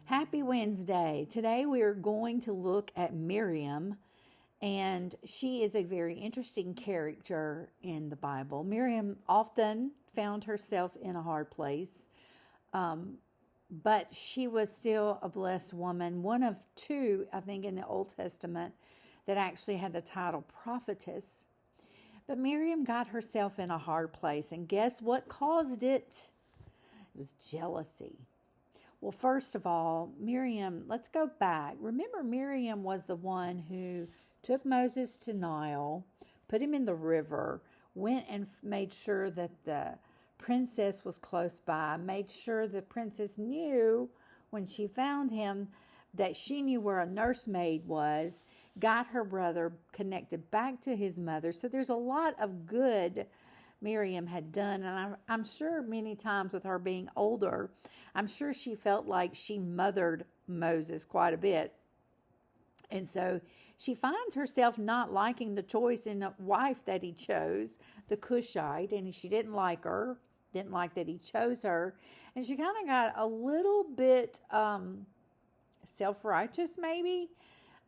Happy Wednesday. Today we are going to look at Miriam, and she is a very interesting character in the Bible. Miriam often found herself in a hard place, but she was still a blessed woman, one of two, I think, in the Old Testament that actually had the title prophetess. But Miriam got herself in a hard place, and guess what caused it? It was jealousy. Well, first of all, Miriam, let's go back. Remember, Miriam was the one who took Moses to Nile, put him in the river, went and made sure that the princess was close by, made sure the princess knew when she found him that she knew where a nursemaid was, got her brother connected back to his mother. So there's a lot of good Miriam had done, and I'm sure many times with her being older, I'm sure she felt like she mothered Moses quite a bit. And so she finds herself not liking the choice in a wife that he chose, the Cushite, and she didn't like her, didn't like that he chose her, and she kind of got a little bit self-righteous, maybe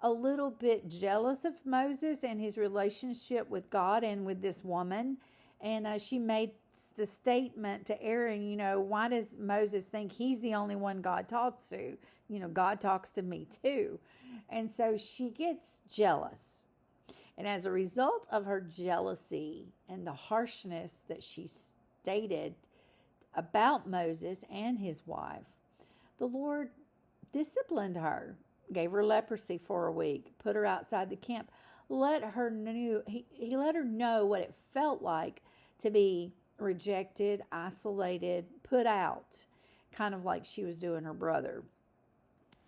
a little bit jealous of Moses and his relationship with God and with this woman. And she made the statement to Aaron, why does Moses think he's the only one God talks to? God talks to me too. And so she gets jealous. And as a result of her jealousy and the harshness that she stated about Moses and his wife, the Lord disciplined her, gave her leprosy for a week, put her outside the camp, he let her know what it felt like to be rejected, isolated, put out, kind of like she was doing her brother.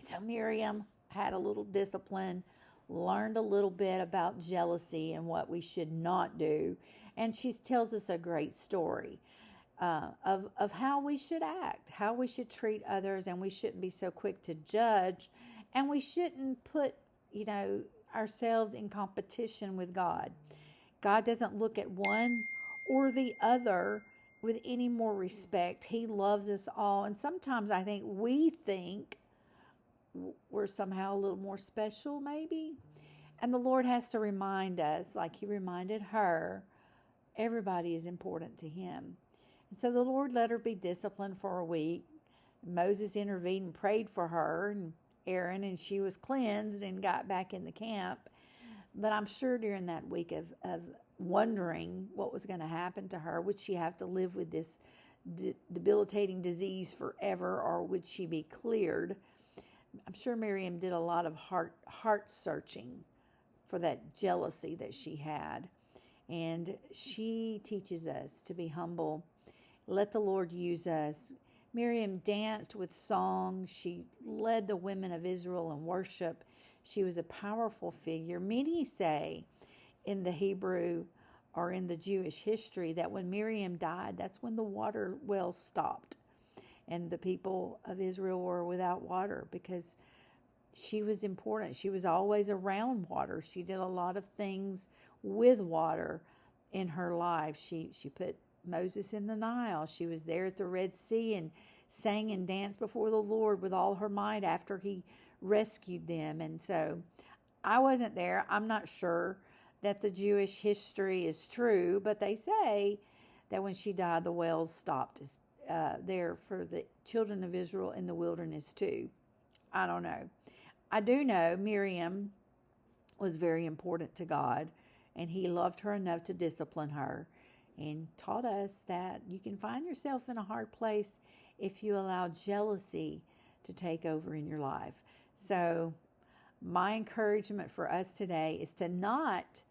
So Miriam had a little discipline, learned a little bit about jealousy and what we should not do, and she tells us a great story of how we should act, how we should treat others, and we shouldn't be so quick to judge, and we shouldn't put, ourselves in competition with God. God doesn't look at one or the other with any more respect. He loves us all. And sometimes I think we think we're somehow a little more special, maybe. And the Lord has to remind us, like he reminded her, everybody is important to him. And so the Lord let her be disciplined for a week. Moses intervened and prayed for her and Aaron, and she was cleansed and got back in the camp. But I'm sure during that week of wondering what was going to happen to her, would she have to live with this debilitating disease forever, or would she be cleared? I'm sure Miriam did a lot of heart searching for that jealousy that she had. And she teaches us to be humble. Let the Lord use us. Miriam danced with song. She led the women of Israel in worship. She was a powerful figure. Many say in the Hebrew or in the Jewish history that when Miriam died, that's when the water well stopped. And the people of Israel were without water because she was important. She was always around water. She did a lot of things with water in her life. She put Moses in the Nile. She was there at the Red Sea and sang and danced before the Lord with all her might after he rescued them. And so I wasn't there. I'm not sure that the Jewish history is true, but they say that when she died, the wells stopped there for the children of Israel in the wilderness too. I don't know. I do know Miriam was very important to God, and he loved her enough to discipline her and taught us that you can find yourself in a hard place if you allow jealousy to take over in your life. So my encouragement for us today is to not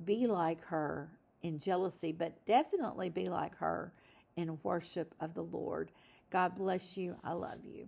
be like her in jealousy, but definitely be like her in worship of the Lord. God bless you. I love you.